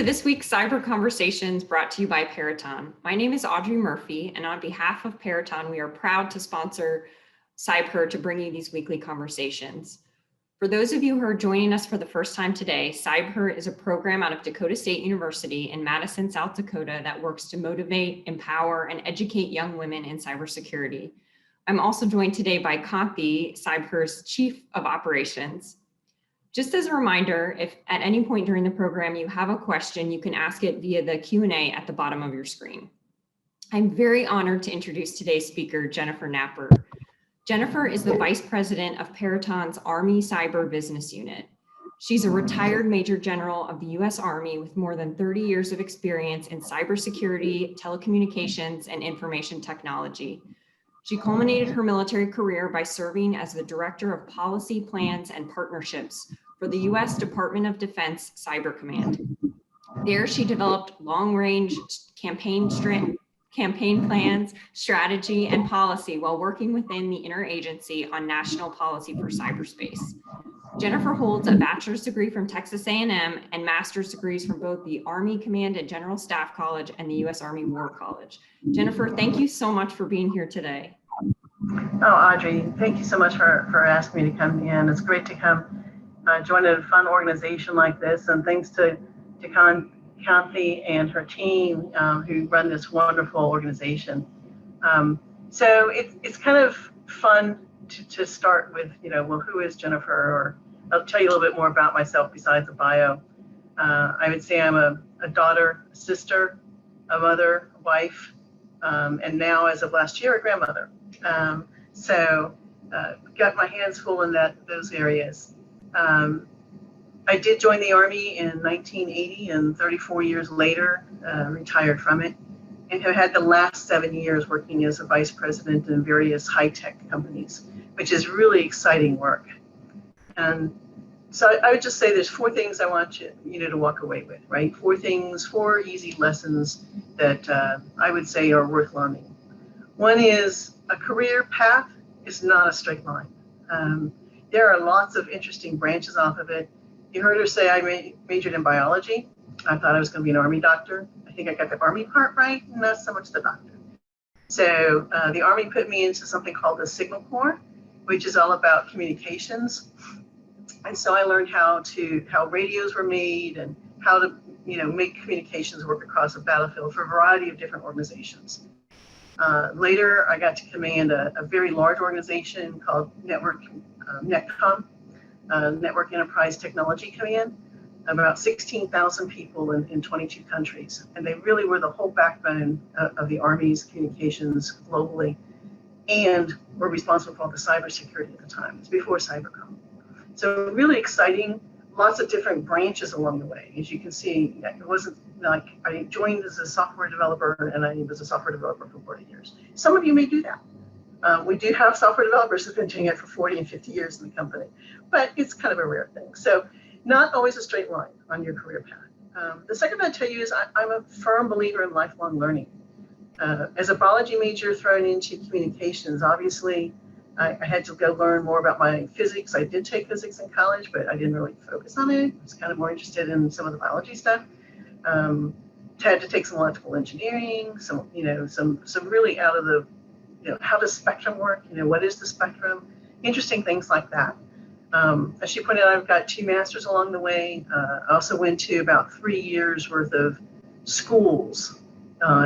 this week's Cyber Conversations brought to you by Peraton. My name is Audrey Murphy, and on behalf of Peraton, we are proud to sponsor CybHER to bring you these weekly conversations. For those of you who are joining us for the first time today, CybHER is a program out of Dakota State University in Madison, South Dakota that works to motivate, empower, and educate young women in cybersecurity. I'm also joined today by Kanthi, CybHER's Chief of Operations. Just as a reminder, if at any point during the program you have a question, you can ask it via the Q&A at the bottom of your screen. I'm very honored to introduce today's speaker, Jennifer Napper. Jennifer is the Vice President of Peraton's Army Cyber Business Unit. She's a retired Major General of the U.S. Army with more than 30 years of experience in cybersecurity, telecommunications, and information technology. She culminated her military career by serving as the Director of Policy, Plans, and Partnerships for the U.S. Department of Defense Cyber Command. There, she developed long-range campaign plans, strategy, and policy while working within the interagency on national policy for cyberspace. Jennifer holds a bachelor's degree from Texas A&M and master's degrees from both the Army Command and General Staff College and the U.S. Army War College. Jennifer, thank you so much for being here today. Oh, Audrey, thank you so much for asking me to come in. It's great to come join a fun organization like this, and thanks to Kanthi and her team who run this wonderful organization. So it's kind of fun to start with, well, who is Jennifer? Or I'll tell you a little bit more about myself besides the bio. I would say I'm a daughter, a sister, a mother, a wife, and now as of last year, a grandmother. So got my hands full in those areas. I did join the Army in 1980, and 34 years later, retired from it, and have had the last 7 years working as a vice president in various high-tech companies, which is really exciting work. And so I would just say there's 4 things I want you to walk away with, right? 4 easy lessons that I would say are worth learning. One is a career path is not a straight line. There are lots of interesting branches off of it. You heard her say I majored in biology. I thought I was going to be an Army doctor. I think I got the Army part right, not so much the doctor. So the Army put me into something called the Signal Corps, which is all about communications. And so I learned how radios were made and how to make communications work across a battlefield for a variety of different organizations. Later, I got to command a very large organization called NetCom, Network Enterprise Technology Command, about 16,000 people in 22 countries. And they really were the whole backbone of the Army's communications globally, and were responsible for all the cybersecurity at the time. It's before Cybercom. So really exciting, lots of different branches along the way. As you can see, it wasn't like I joined as a software developer and I was a software developer for 40 years. Some of you may do that. We do have software developers who've been doing it for 40 and 50 years in the company, but it's kind of a rare thing. So not always a straight line on your career path. The second thing I'll tell you is I'm a firm believer in lifelong learning. As a biology major thrown into communications, obviously I had to go learn more about my physics. I did take physics in college, but I didn't really focus on it. I was kind of more interested in some of the biology stuff. Had to take some electrical engineering, some really out of the, how does spectrum work? What is the spectrum? Interesting things like that. As she pointed out, I've got 2 masters along the way. I also went to about 3 years worth of schools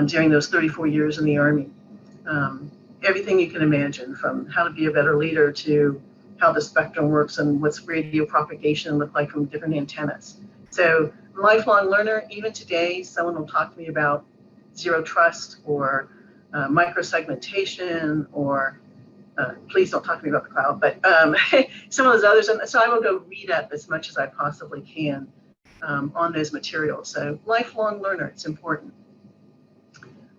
during those 34 years in the Army. Everything you can imagine, from how to be a better leader to how the spectrum works and what's radio propagation look like from different antennas. So lifelong learner. Even today, someone will talk to me about zero trust or microsegmentation, or please don't talk to me about the cloud, but some of those others. And so I will go read up as much as I possibly can on those materials. So lifelong learner, it's important.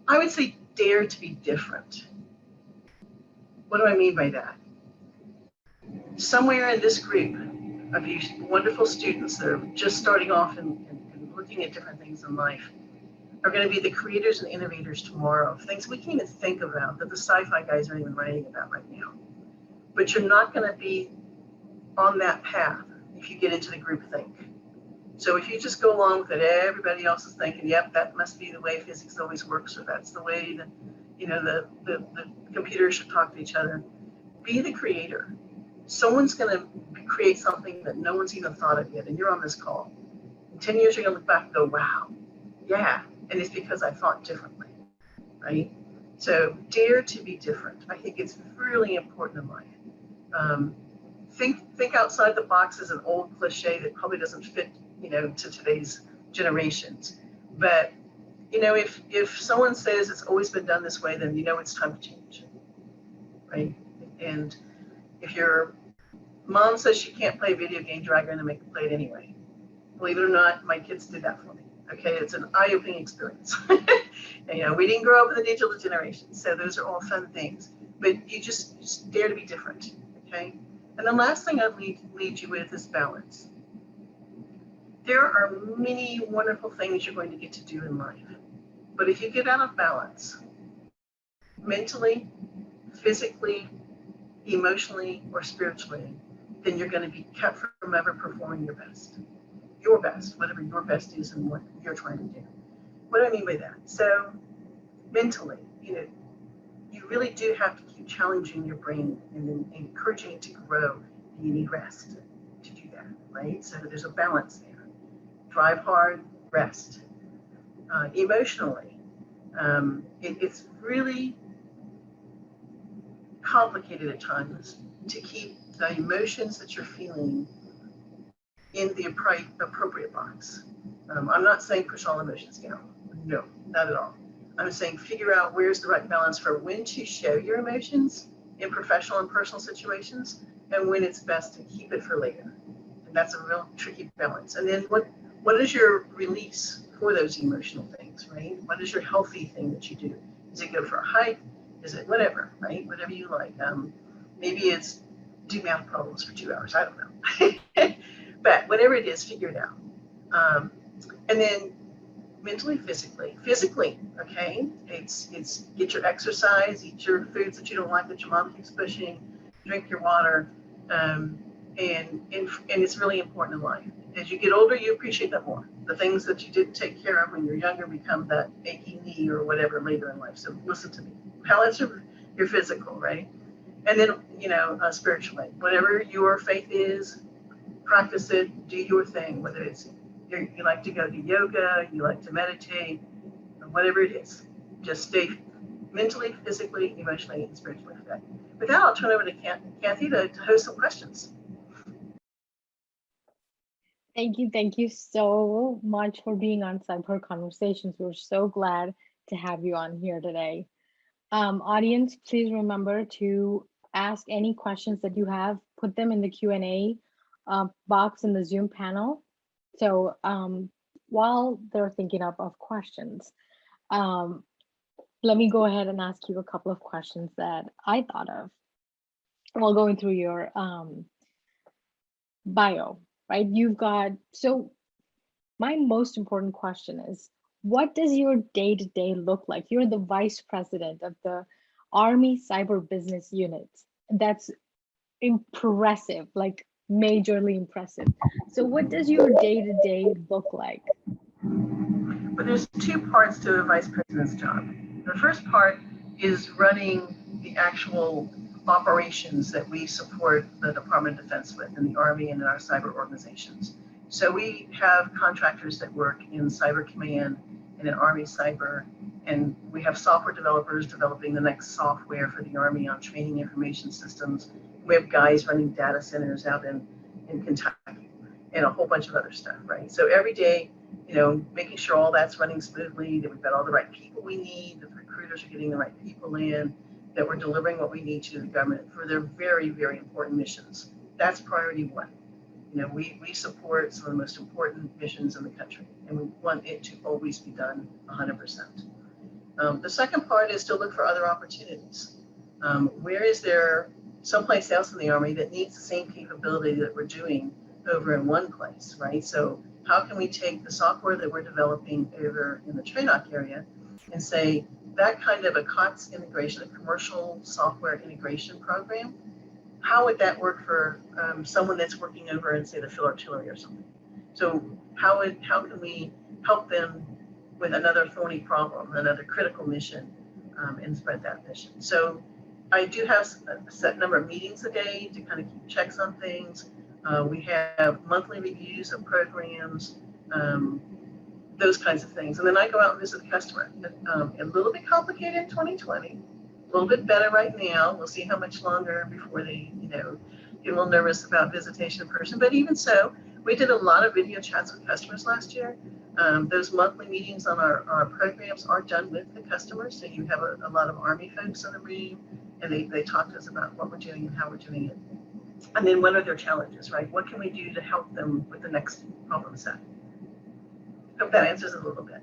I would say dare to be different. What do I mean by that? Somewhere in this group of you wonderful students that are just starting off and looking at different things in life are going to be the creators and innovators tomorrow, things we can't even think about that the sci-fi guys aren't even writing about right now. But you're not going to be on that path if you get into the group think. So if you just go along with it, everybody else is thinking, yep, that must be the way physics always works, or that's the way that, the computers should talk to each other. Be the creator. Someone's going to create something that no one's even thought of yet, and you're on this call. In 10 years, you're going to look back and go, wow, yeah, and it's because I thought differently, right? So dare to be different. I think it's really important in life. Think outside the box is an old cliche that probably doesn't fit, to today's generations. But, if someone says it's always been done this way, then it's time to change, right? And if your mom says she can't play a video game, drag her in and make her play it anyway. Believe it or not, my kids did that for me. Okay, it's an eye-opening experience. And, we didn't grow up in the digital generation, so those are all fun things. But you just dare to be different, okay? And the last thing I'd lead you with is balance. There are many wonderful things you're going to get to do in life. But if you get out of balance, mentally, physically, emotionally, or spiritually, then you're going to be kept from ever performing your best, whatever your best is and what you're trying to do. What do I mean by that? So mentally, you really do have to keep challenging your brain and encouraging it to grow. And you need rest to do that, right? So there's a balance there. Drive hard, rest. Emotionally, it's really complicated at times to keep the emotions that you're feeling in the appropriate box. I'm not saying push all emotions down. No, not at all. I'm saying figure out where's the right balance for when to show your emotions in professional and personal situations, and when it's best to keep it for later. And that's a real tricky balance. And then what is your release for those emotional things, right? What is your healthy thing that you do? Is it go for a hike? Is it whatever, right? Whatever you like. Maybe it's do math problems for 2 hours. I don't know. But whatever it is, figure it out. And then mentally, physically, okay? It's get your exercise, eat your foods that you don't like that your mom keeps pushing, drink your water, and it's really important in life. As you get older, you appreciate that more. The things that you didn't take care of when you're younger become that achy knee or whatever later in life. So listen to me. Balance your physical, right? And then, spiritually, whatever your faith is, practice it, do your thing, whether it's you like to go to yoga, you like to meditate, whatever it is. Just stay mentally, physically, emotionally, and spiritually fit. With that, I'll turn over to Kathy to host some questions. Thank you so much for being on CybHER Conversations. We're so glad to have you on here today. Audience, please remember to ask any questions that you have, put them in the Q&A box in the Zoom panel. So while they're thinking of questions, let me go ahead and ask you a couple of questions that I thought of while going through your bio, right? So my most important question is, what does your day-to-day look like? You're the vice president of the Army Cyber Business Unit. That's impressive, like majorly impressive. So what does your day-to-day look like? But there's two parts to a vice president's job. The first part is running the actual operations that we support the Department of Defense with in the Army and in our cyber organizations. So we have contractors that work in Cyber Command and in Army Cyber, and we have software developers developing the next software for the Army on training information systems. We have guys running data centers out in Kentucky and a whole bunch of other stuff, right? So every day, making sure all that's running smoothly, that we've got all the right people we need, that the recruiters are getting the right people in, that we're delivering what we need to the government for their very, very important missions. That's priority one. We support some of the most important missions in the country, and we want it to always be done 100%. The second part is to look for other opportunities. Where is there someplace else in the Army that needs the same capability that we're doing over in one place, right? So how can we take the software that we're developing over in the TRANOC area and say that kind of a COTS integration, a commercial software integration program, how would that work for someone that's working over in, say, the field artillery or something? So how can we help them with another thorny problem, another critical mission, and spread that mission? So I do have a set number of meetings a day to kind of keep checks on things. We have monthly reviews of programs, those kinds of things. And then I go out and visit the customer. A little bit complicated in 2020, a little bit better right now. We'll see how much longer before they, get a little nervous about visitation in person. But even so, we did a lot of video chats with customers last year. Those monthly meetings on our programs are done with the customers. So you have a lot of Army folks in the room, and they talk to us about what we're doing and how we're doing it. And then what are their challenges, right? What can we do to help them with the next problem set? Hope that answers it a little bit.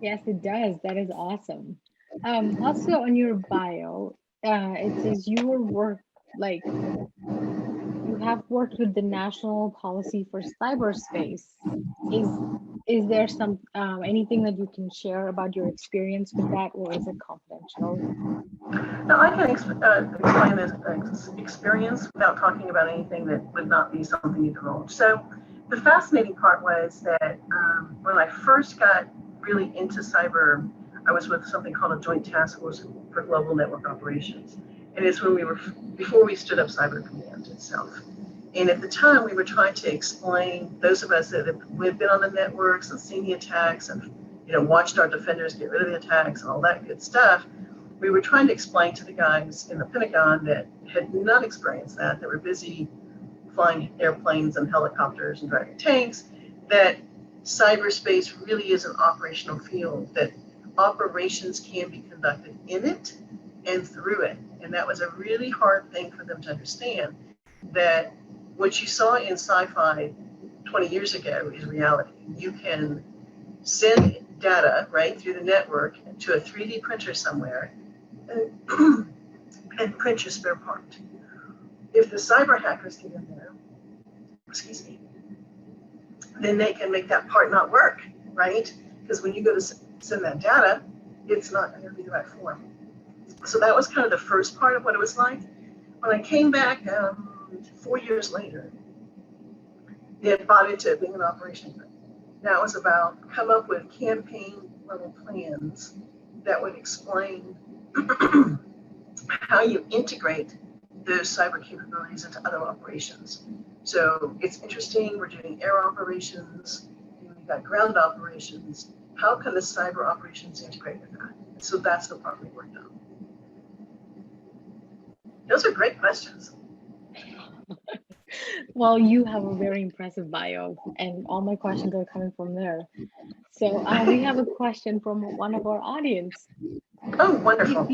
Yes, it does. That is awesome. Also on your bio, it says you have worked with the National Policy for Cyberspace. Is there some anything that you can share about your experience with that, or is it confidential? Now, I can explain this experience without talking about anything that would not be something you divulge. So the fascinating part was that when I first got really into cyber, I was with something called a Joint Task Force for Global Network Operations. And it's when before we stood up Cyber Command itself. And at the time, we were trying to explain, those of us that have been on the networks and seen the attacks and watched our defenders get rid of the attacks and all that good stuff, we were trying to explain to the guys in the Pentagon that had not experienced that were busy flying airplanes and helicopters and driving tanks, that cyberspace really is an operational field, that operations can be conducted in it and through it. And that was a really hard thing for them to understand, that what you saw in sci-fi 20 years ago is reality. You can send data right through the network to a 3D printer somewhere and print your spare part. If the cyber hackers get in there, then they can make that part not work, right? Because when you go to send that data, it's not going to be the right form. So that was kind of the first part of what it was like. When I came back 4 years later, they had bought into being an operation group. Now it was about come up with campaign level plans that would explain how you integrate those cyber capabilities into other operations. So it's interesting, we're doing air operations, we've got ground operations. How can the cyber operations integrate with that? So that's the part we worked on. Those are great questions. Well, you have a very impressive bio, and all my questions are coming from there. So we have a question from one of our audience. Oh, wonderful. If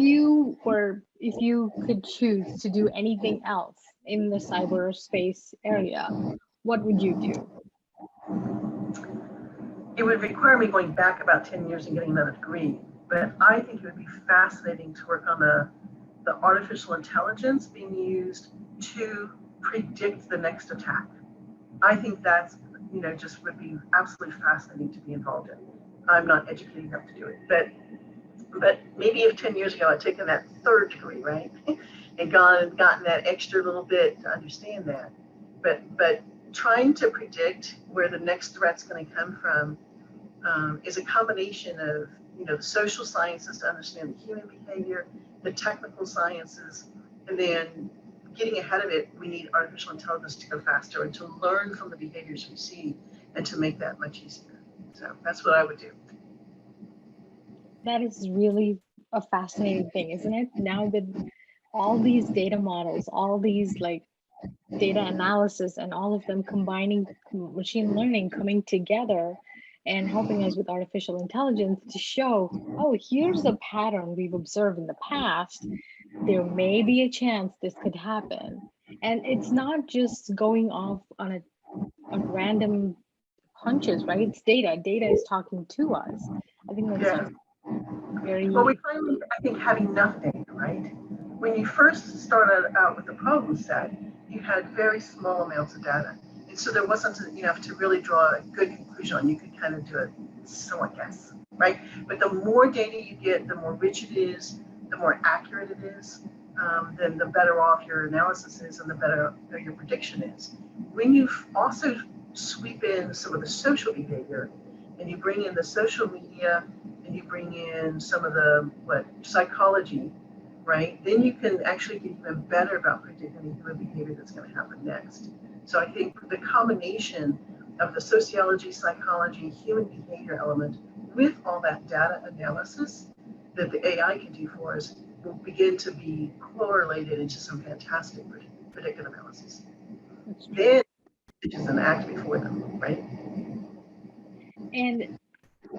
you could choose to do anything else in the cyberspace area, what would you do? It would require me going back about 10 years and getting another degree, but I think it would be fascinating to work on the artificial intelligence being used to predict the next attack. I think that's, just would be absolutely fascinating to be involved in. I'm not educated enough to do it, but maybe if 10 years ago I'd taken that third degree, right, and gotten that extra little bit to understand that. But trying to predict where the next threat's going to come from is a combination of, the social sciences to understand the human behavior, the technical sciences, and then getting ahead of it, we need artificial intelligence to go faster and to learn from the behaviors we see and to make that much easier. So that's what I would do. That is really a fascinating thing, isn't it? Now that all these data models, all these data analysis and all of them combining machine learning, coming together and helping us with artificial intelligence to show, oh, here's a pattern we've observed in the past. There may be a chance this could happen. And it's not just going off on random hunches, right? It's data. Data is talking to us. I think that's just very... Well, we finally, I think, have enough data, right? When you first started out with the problem set, you had very small amounts of data. And so there wasn't enough to really draw a good conclusion on. You could kind of do it somewhat guess, right? But the more data you get, the more rich it is, the more accurate it is, then the better off your analysis is and the better your prediction is. When you also sweep in some of the social behavior, and you bring in the social media, and you bring in some of the psychology, right? Then you can actually get even better about predicting the human behavior that's going to happen next. So I think the combination of the sociology, psychology, human behavior element with all that data analysis that the AI can do for us will begin to be correlated into some fantastic predictive analysis. Then it's just an act before them, right? And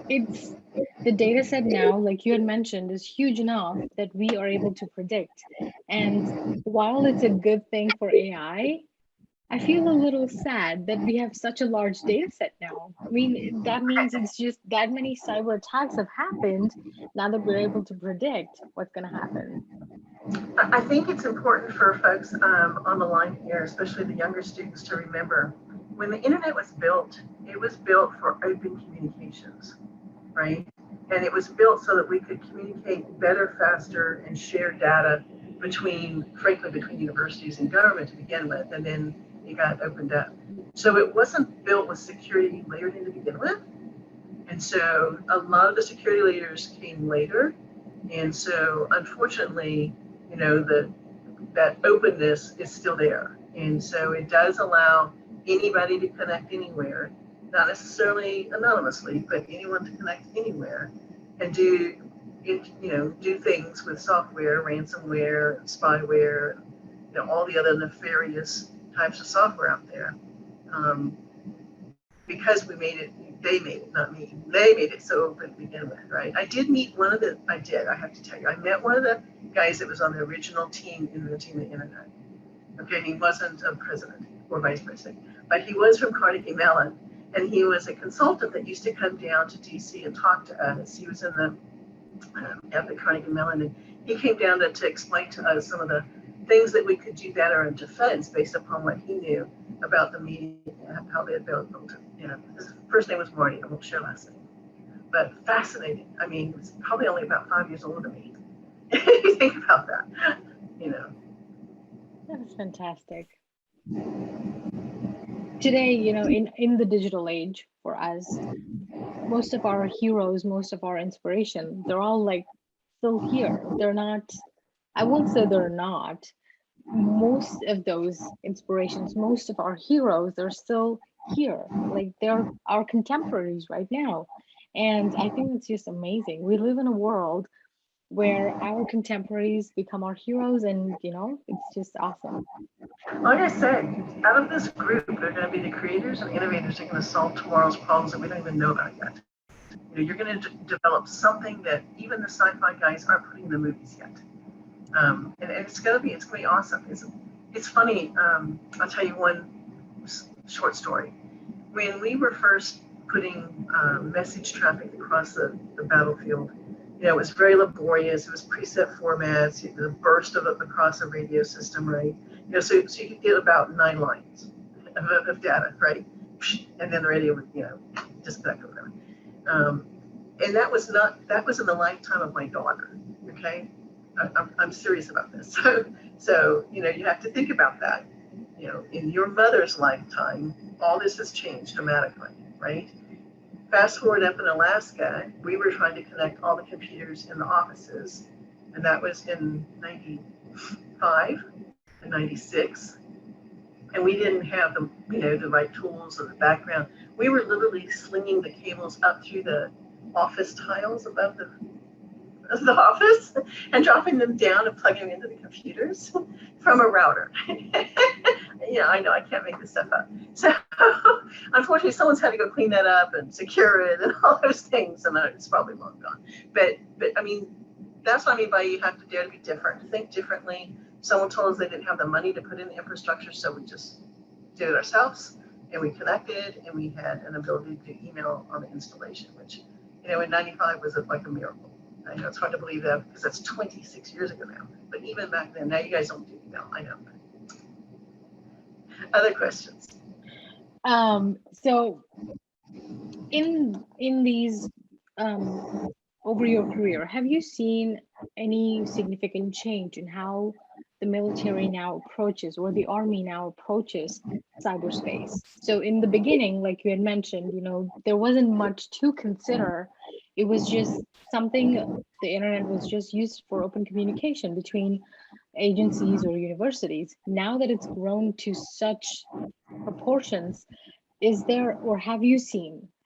it's the data set now, like you had mentioned, is huge enough that we are able to predict. And while it's a good thing for I feel a little sad that we have such a large data set now. I mean, that means it's just that many cyber attacks have happened now that we're able to predict what's going to happen. I think it's important for folks on the line here, especially the younger students, to remember when the internet was built, it was built for open communications, right? And it was built so that we could communicate better, faster, and share data frankly, between universities and government to begin with, and then it got opened up. So it wasn't built with security layered in to begin with. And so a lot of the security layers came later. And so unfortunately, that openness is still there. And so it does allow anybody to connect anywhere, not necessarily anonymously, but anyone to connect anywhere and do things with software, ransomware, spyware, all the other nefarious types of software out there. Because they made it, not me. They made it so open to begin with, right? I have to tell you, I met one of the guys that was on the original team in the team of the internet. Okay, he wasn't a president or vice president, but he was from Carnegie Mellon, and he was a consultant that used to come down to DC and talk to us. He was at the Carnegie Mellon, and he came down to explain to us some of the things that we could do better in defense based upon what he knew about the media, how they had built it. His first name was Marty. I won't share last name, but fascinating. I mean, he's probably only about 5 years older than me. You think about that, That's fantastic. Today, in the digital age for us, most of our heroes, most of our inspiration, they're all like still here. They're not, I won't say they're not. Most of those inspirations, most of our heroes are still here. Like they're our contemporaries right now. And I think it's just amazing. We live in a world where our contemporaries become our heroes, and it's just awesome. Like I said, out of this group, they're going to be the creators and innovators that are going to solve tomorrow's problems that we don't even know about yet. You're going to develop something that even the sci-fi guys aren't putting in the movies yet. And it's going to be awesome. It's funny. I'll tell you one short story. When we were first putting message traffic across the battlefield, it was very laborious. It was preset formats, the burst of it across a radio system, right? So you could get about 9 lines of data, right? And then the radio would, disconnect or whatever. And that was in the lifetime of my daughter, okay? I'm serious about this. So you have to think about that. In your mother's lifetime, all this has changed dramatically, right? Fast forward up in Alaska, we were trying to connect all the computers in the offices, and that was in 95 and 96. And we didn't have the right tools or the background. We were literally slinging the cables up through the office tiles above the office and dropping them down and plugging them into the computers from a router. Yeah, I know, I can't make this stuff up. So unfortunately, someone's had to go clean that up and secure it and all those things, and it's probably long gone. But I mean, that's what I mean by you have to dare to be different, think differently. Someone told us they didn't have the money to put in the infrastructure, so we just did it ourselves, and we connected, and we had an ability to do email on the installation, which, in 95 was like a miracle. I know it's hard to believe that because that's 26 years ago now. But even back then, now you guys don't do email. I know. Other questions? So in these over your career, have you seen any significant change in how the military now approaches, or the Army now approaches cyberspace. So in the beginning, like you had mentioned, there wasn't much to consider. It was just something, the internet was just used for open communication between agencies or universities. Now that it's grown to such proportions, is there, or have you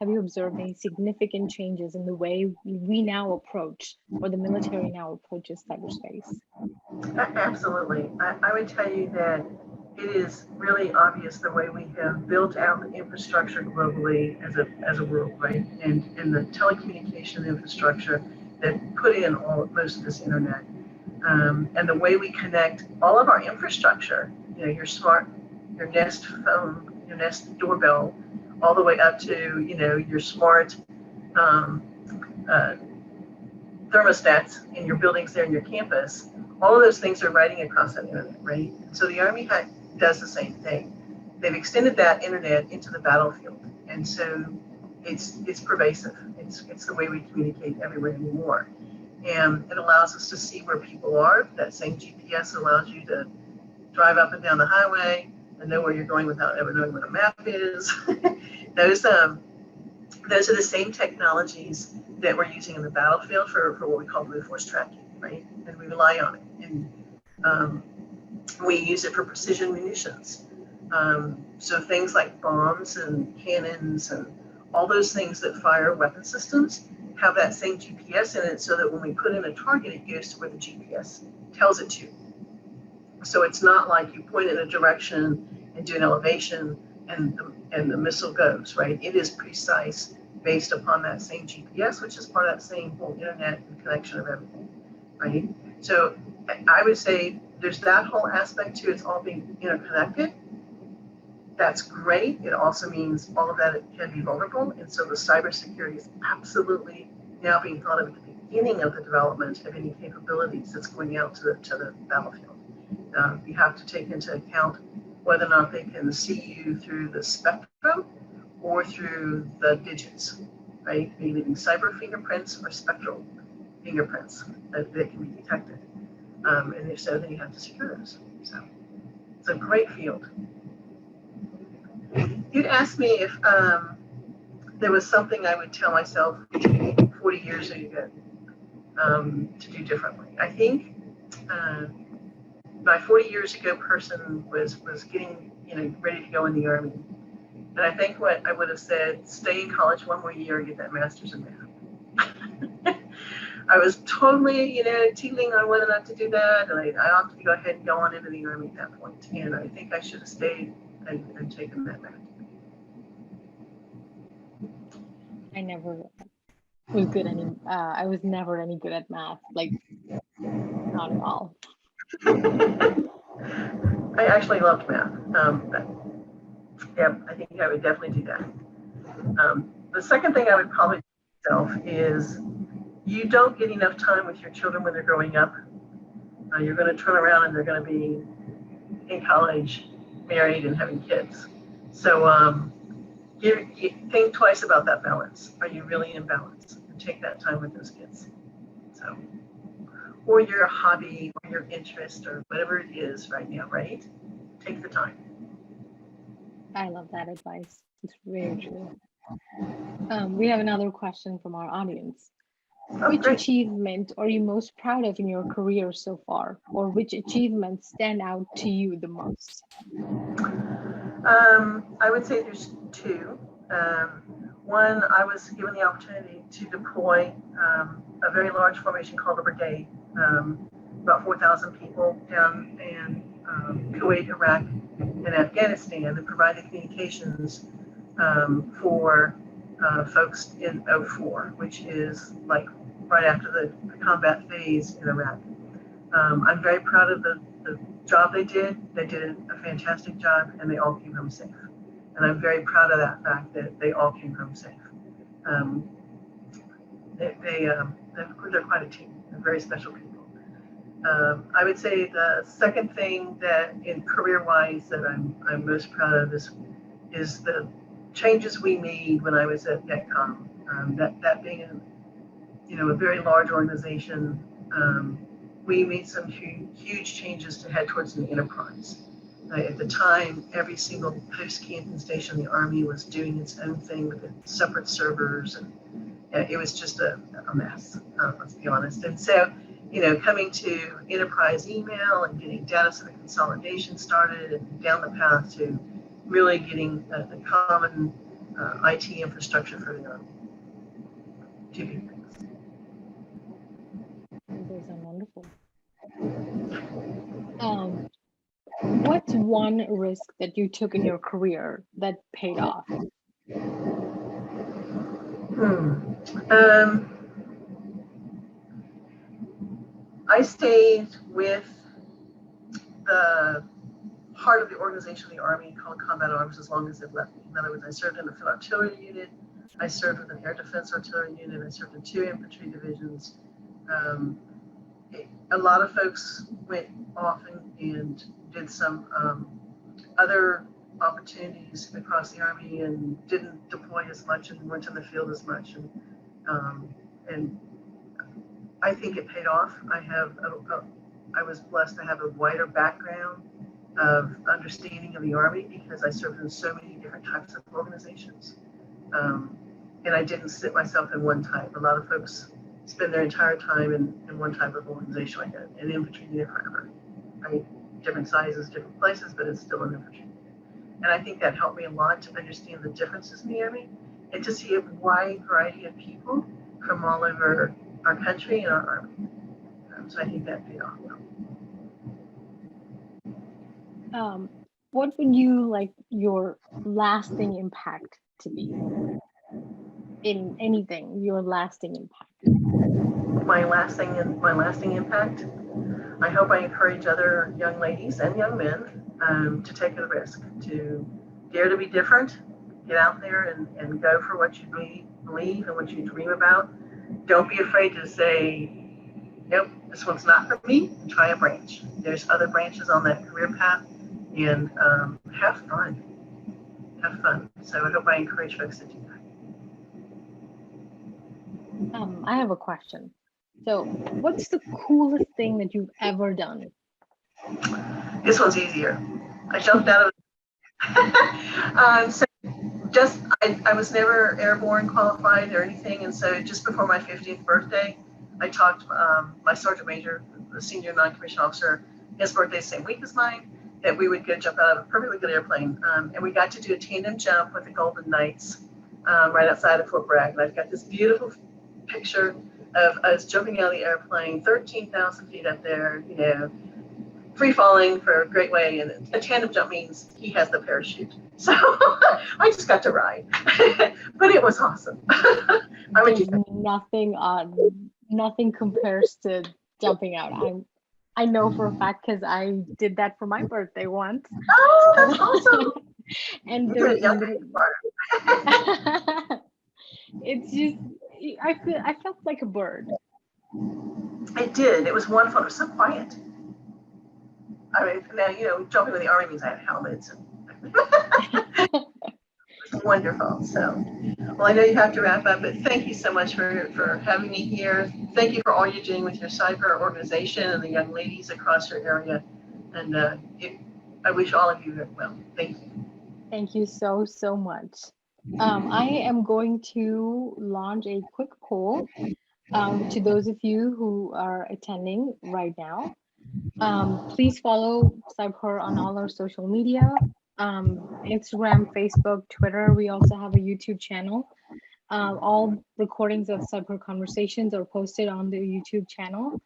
observed any significant changes in the way we now approach, or the military now approaches cyberspace? Absolutely. I would tell you that it is really obvious the way we have built out the infrastructure globally as a world, right? And the telecommunication infrastructure that put in most of this internet. And the way we connect all of our infrastructure, your Nest phone, your Nest doorbell, all the way up to, your smart thermostats in your buildings there in your campus. All of those things are riding across that internet, right? So the Army does the same thing. They've extended that internet into the battlefield, and so it's pervasive. It's the way we communicate everywhere anymore, and it allows us to see where people are. That same GPS allows you to drive up and down the highway and know where you're going without ever knowing what a map is. Those are the same technologies that we're using in the battlefield for what we call brute force tracking, right? And we rely on it. And we use it for precision munitions. So things like bombs and cannons and all those things that fire weapon systems have that same GPS in it, so that when we put in a target, it goes to where the GPS tells it to. So it's not like you point in a direction and do an elevation and the missile goes, right? It is precise based upon that same GPS, which is part of that same whole internet and connection of everything, right? So I would say there's that whole aspect to it's all being interconnected. That's great. It also means all of that can be vulnerable. And so the cybersecurity is absolutely now being thought of at the beginning of the development of any capabilities that's going out to the battlefield. You have to take into account whether or not they can see you through the spectrum or through the digits, right? Maybe leaving cyber fingerprints or spectral fingerprints that can be detected. And if so, then you have to secure those. So it's a great field. You'd asked me if there was something I would tell myself 40 years ago to do differently. I think my 40 years ago person was getting ready to go in the Army. And I think what I would have said, stay in college one more year and get that master's in math. I was totally, teetering on whether or not to do that. And I opted to go ahead and go on into the Army at that point. And I think I should have stayed and taken that math. I never was good I was never any good at math, like not at all. I actually loved math. But yeah, I think I would definitely do that. The second thing I would probably tell myself is you don't get enough time with your children when they're growing up. You're going to turn around and they're going to be in college, married, and having kids. So you think twice about that balance. Are you really in balance? And take that time with those kids. So, or your hobby or your interest or whatever it is right now, right? Take the time. I love that advice. It's very true. We have another question from our audience. Oh, Which great. achievement are you most proud of in your career so far? Or which achievements stand out to you the most? I would say there's two. One, I was given the opportunity to deploy a very large formation called a brigade, about 4,000 people down in Kuwait, Iraq, and Afghanistan, and provide the communications for folks in 04, which is like right after the combat phase in Iraq. I'm very proud of the job they did. They did a fantastic job, and they all came home safe. And I'm very proud of that fact that they all came home safe. They're quite a team. They're very special people. I would say the second thing that, in career-wise, that I'm most proud of is the changes we made when I was at NetCom. That being a very large organization we made some huge changes to head towards an enterprise. At the time, every single post-camping station in the Army was doing its own thing with its separate servers, and it was just a mess, let's be honest. And so, coming to enterprise email and getting data center consolidation started and down the path to really getting the common IT infrastructure for the Army. Two big things. Those are wonderful. What's one risk that you took in your career that paid off? I stayed with the part of the organization of the Army called Combat Arms as long as it left me. In other words, I served in the Field Artillery Unit, I served with an Air Defense Artillery Unit, I served in 2 infantry divisions. A lot of folks went off and did some other opportunities across the Army and didn't deploy as much and weren't in the field as much. And I think it paid off. I was blessed to have a wider background of understanding of the Army because I served in so many different types of organizations. And I didn't sit myself in one type. A lot of folks spend their entire time in one type of organization, like an infantry unit forever. Right? Different sizes, different places, but it's still an infantry unit. And I think that helped me a lot to understand the differences in the Army and to see a wide variety of people from all over our country and our Army. So I think that paid off well. What would you like your lasting impact to be? In anything, your lasting impact. My lasting impact. I hope I encourage other young ladies and young men to take a risk, to dare to be different, get out there and go for what you believe and what you dream about. Don't be afraid to say, nope, this one's not for me, and try a branch. There's other branches on that career path, and have fun. Have fun. So I hope I encourage folks to do that. I have a question. So what's the coolest thing that you've ever done? This one's easier. I jumped out of I was never airborne qualified or anything, and so just before my 50th birthday, I talked my sergeant major, the senior non-commissioned officer, his birthday the same week as mine, that we would go jump out of a perfectly good airplane, and we got to do a tandem jump with the Golden Knights right outside of Fort Bragg. And I've got this beautiful picture of us jumping out of the airplane, 13,000 feet up there, free falling for a great way. And a tandem jump means he has the parachute. So I just got to ride, but it was awesome. Nothing compares to jumping out. I know for a fact because I did that for my birthday once. Oh, that's awesome. And it's just, I felt like a bird. It did. It was wonderful. It was so quiet. I mean, now, jumping with the Army means I have helmets. It's wonderful. So, well, I know you have to wrap up, but thank you so much for having me here. Thank you for all you're doing with your CybHER organization and the young ladies across your area. And I wish all of you well. Thank you. Thank you so much. I am going to launch a quick poll to those of you who are attending right now. Please follow CybHER on all our social media, Instagram, Facebook, Twitter. We also have a YouTube channel. All recordings of CybHER conversations are posted on the YouTube channel.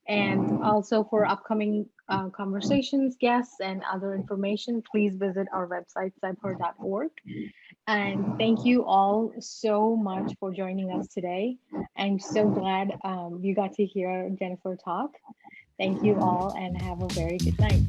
And also for upcoming conversations, guests, and other information, please visit our website, cyber.org. And thank you all so much for joining us today. I'm so glad you got to hear Jennifer talk. Thank you all and have a very good night.